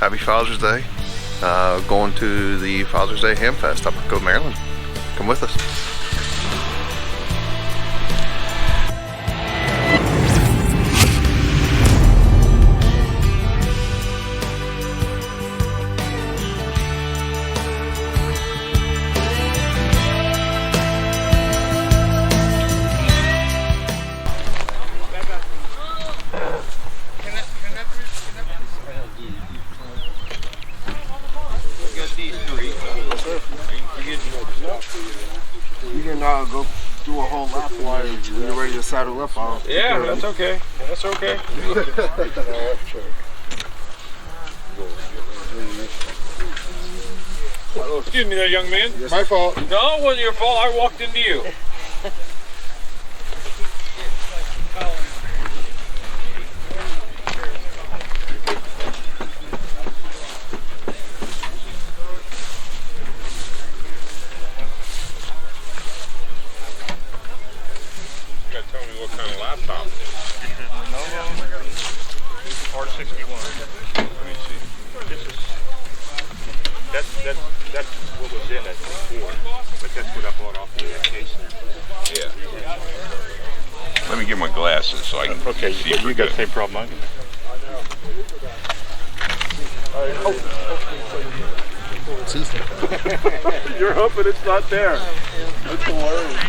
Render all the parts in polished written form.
Happy Father's Day. Going to the Father's Day Hamfest, Upperco, Maryland. Come with us. You can go do a whole lap while you're ready to saddle up. Yeah, that's okay. That's okay. Excuse me there, young man. It's my fault. No, it wasn't your fault. I walked into you. Tell me what kind of laptop. R61. Let me see. This is that's what was in it before, but that's what I bought off the case. Yeah. Let me get my glasses so I can see. You got the same problem I do. You're hoping it's not there. That's hilarious.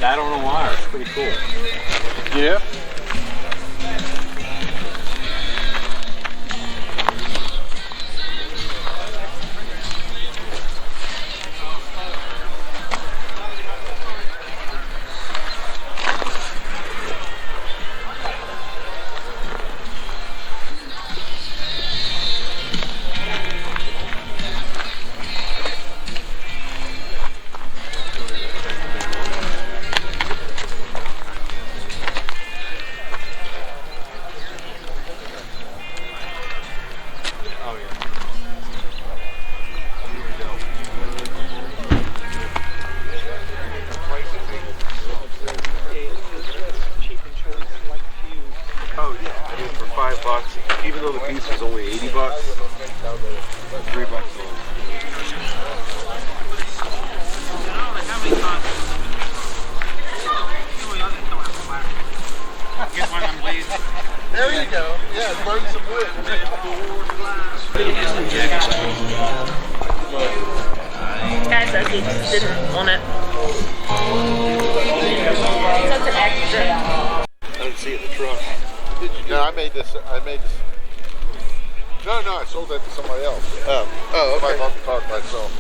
I don't know why. It's pretty cool. Yeah. Even though the piece was only $80, $3. There you go. Yeah, burn some wood. Guy says he just didn't want it. Such an extra. I didn't see it in the truck. Did you? No, I made this. No, I sold that to somebody else. Oh, okay. I bought the car myself.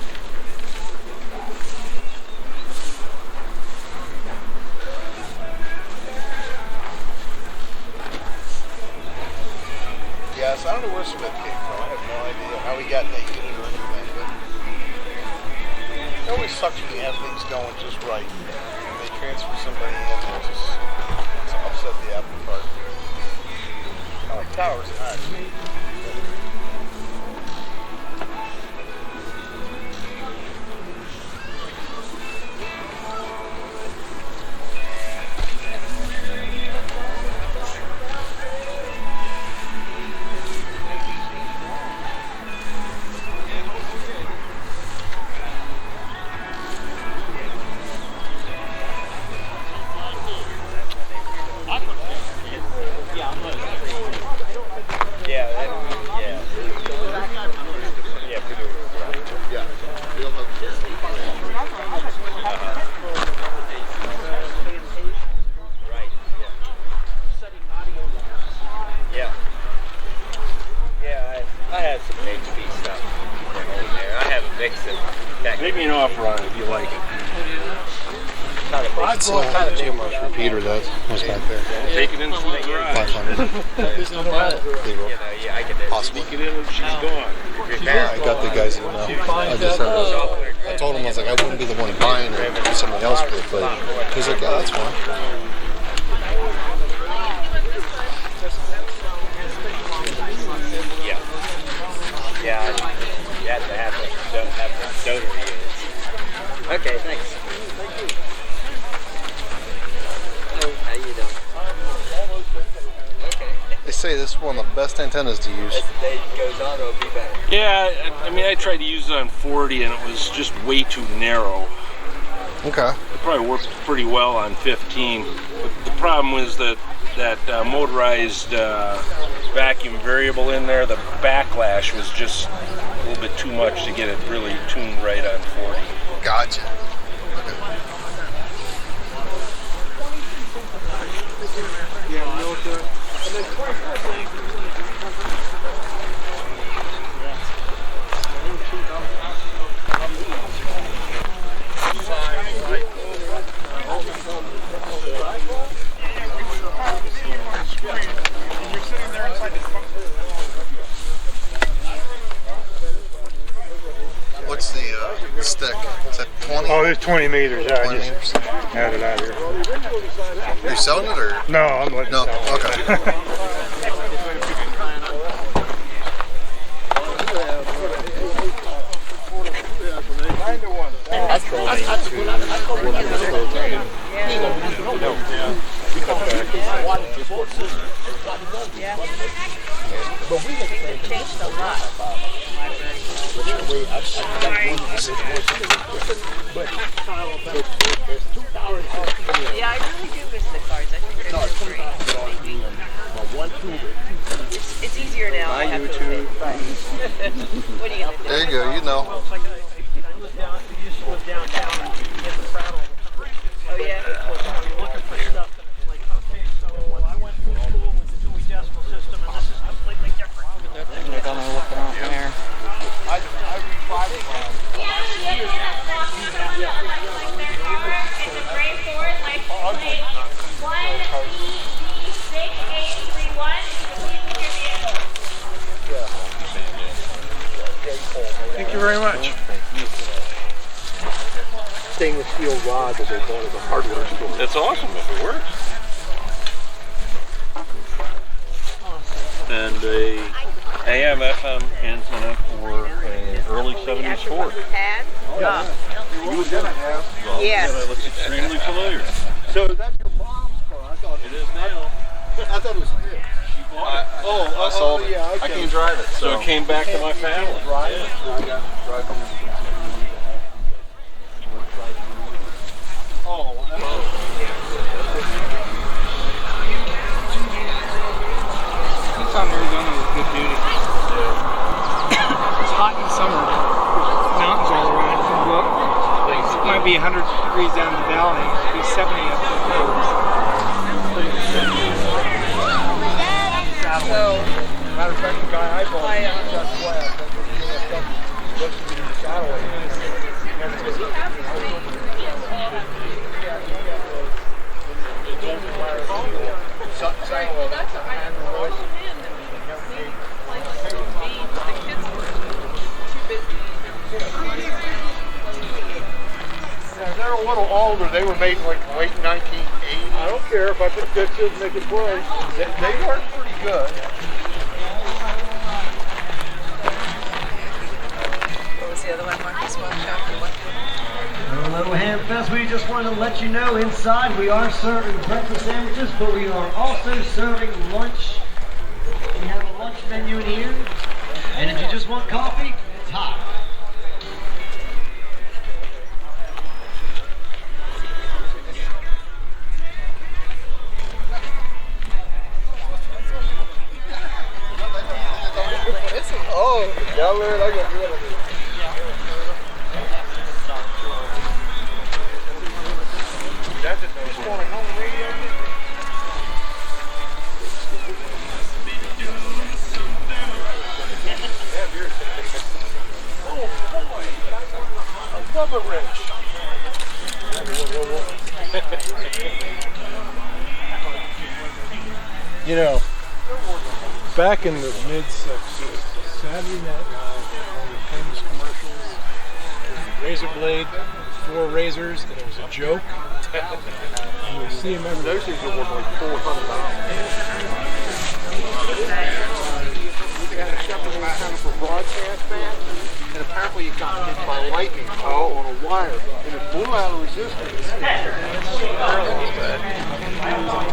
Yeah, so I don't know where Smith came from. I have no idea how he got naked or anything, but it always sucks when you have things going just right. When they transfer somebody in, it just upset the apple cart. I like towers, actually. Yeah, It's kind of too much repeater that was back there. Take it into the garage. 500. Possibly. Take it in and she's gone. Yeah, I got the guy's email. I just said, I told him, I was like, I wouldn't be the one buying it, it'd be somebody else with it, but he's like, yeah, that's fine. Yeah, you have to have the donor units. Okay, thanks. How you doing? They say this is one of the best antennas to use. As the day goes on, it'll be better. Yeah, I mean, I tried to use it on 40 and it was just way too narrow. Okay. It probably worked pretty well on 15. But the problem was that motorized vacuum variable in there, the backlash was just a little bit too much to get it really tuned right on 40. Gotcha. What's the stick? Is that 20? Oh, it's 20 meters. Yeah, 20 I just meters. had it out here. Are you selling it or? No, I'm letting No, it sell. okay. They've changed a lot. Yeah, I really do miss the cars. I think they're great. It's easier now. I have to admit. What are you gonna do? There you go, you know. Oh yeah. Thank you very much. Stainless steel rod that they bought at the hardware store. That's awesome if it works. And a AM FM antenna for an early 70s Ford. Pad? You were gonna have. Yes. That looks extremely familiar. So that's your mom's car. I thought It is now. I thought it was his. I sold it. Yeah, okay. I can't drive it. So it came back to my family. Right. Yeah. I got to drive home. Oh, It's on Arizona with good duty. It's hot in the summer. There's mountains all around. You can go up. It might be 100 degrees down the valley. It'll be 70 up the hills. So, matter of fact, the guy I bought, that's why I think looks to be the shadow. They're a little older. They were made like late 1980s. I don't care if I put pictures and make it play. They work pretty good. what was the other one? Marcus Workshop? Hello Hamfest, we just want to let you know inside we are serving breakfast sandwiches, but we are also serving lunch. We have a lunch menu in here, and if you just want coffee, it's hot. Oh, y'all learned I got rid of it. That's it. Just want a home radio. Oh boy, a rubber wrench. You know, back in the mid-60s, Saturday Night Live, one of the famous commercials, razor blade, 4 razors, and it was a joke. And you'll see him every those things are worth like $400. They had a shepherd antenna for broadcast band, and apparently it got hit by lightning on a wire, and it blew out of resistance.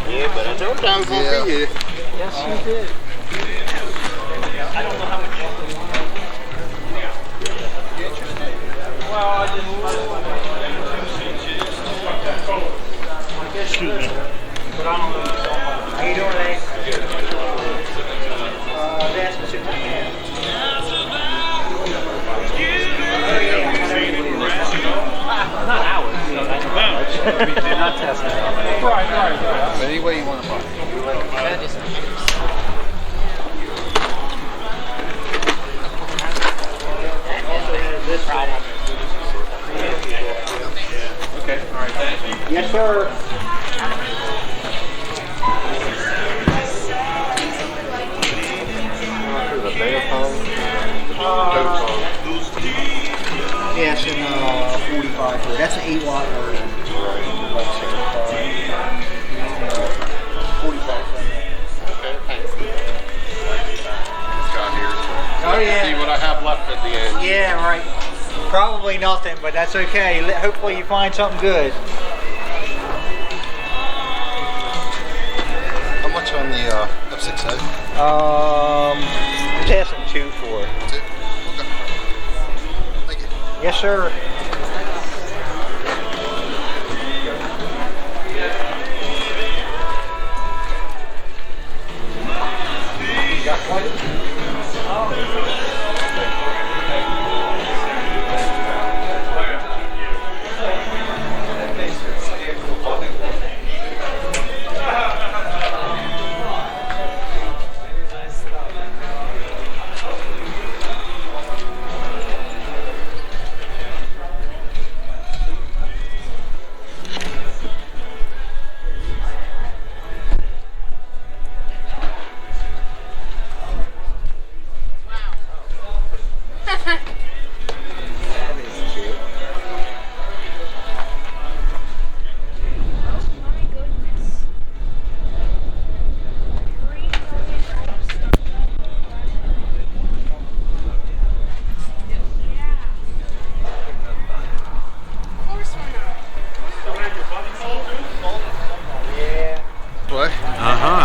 Yeah, but I told you I was going to be here. Yes, you did. I don't know how much. Well, I just. Shoot me. But I don't know. How you doing, Lee? That's the super. Not ours. We do not test it. Right. Any way you want to buy it. This problem. Okay, all right, thank you. Yes, sir. Yeah, it's in 45. That's an 8-watt version. 45. Oh, yeah. See what I have left at the end. Yeah, right. Probably nothing, but that's okay. Hopefully you find something good. How much on the F6A? Just asking 2 for it. Okay. Thank you. Yes, sir. You got plenty?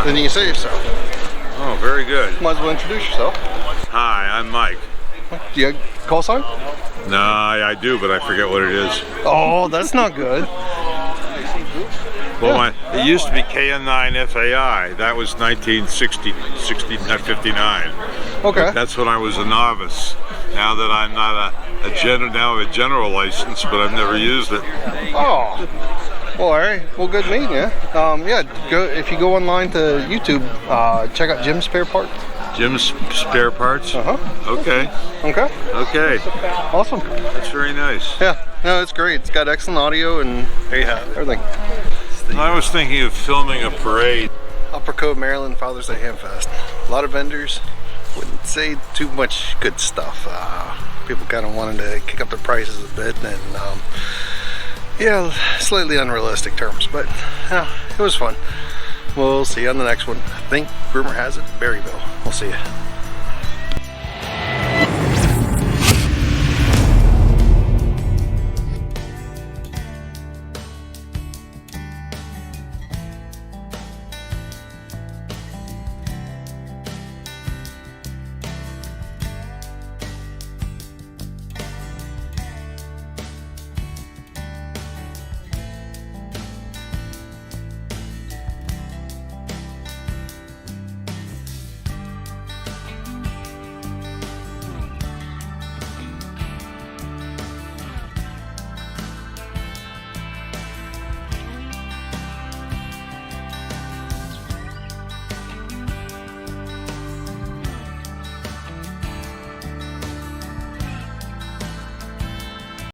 Then you can say yourself. Oh, very good. Might as well introduce yourself. Hi, I'm Mike. Do you have a call sign? No, I do, but I forget what it is. Oh, that's not good. Well, it used to be KN9FAI. That was 1959. Okay. That's when I was a novice. Now that I'm not a general license, but I've never used it. Oh. Well, all right. Well, good meeting you. Yeah, if you go online to YouTube, check out Jim's Spare Parts. Jim's Spare Parts? Uh-huh. Okay. Okay. Okay. Awesome. That's very nice. Yeah. No, it's great. It's got excellent audio and there you have everything. I was thinking of filming a parade. Upperco, Maryland, Father's Day Hamfest. A lot of vendors. Wouldn't say too much good stuff. People kind of wanted to kick up their prices a bit and yeah, slightly unrealistic terms, but it was fun. We'll see you on the next one. I think rumor has it Berryville. We'll see you.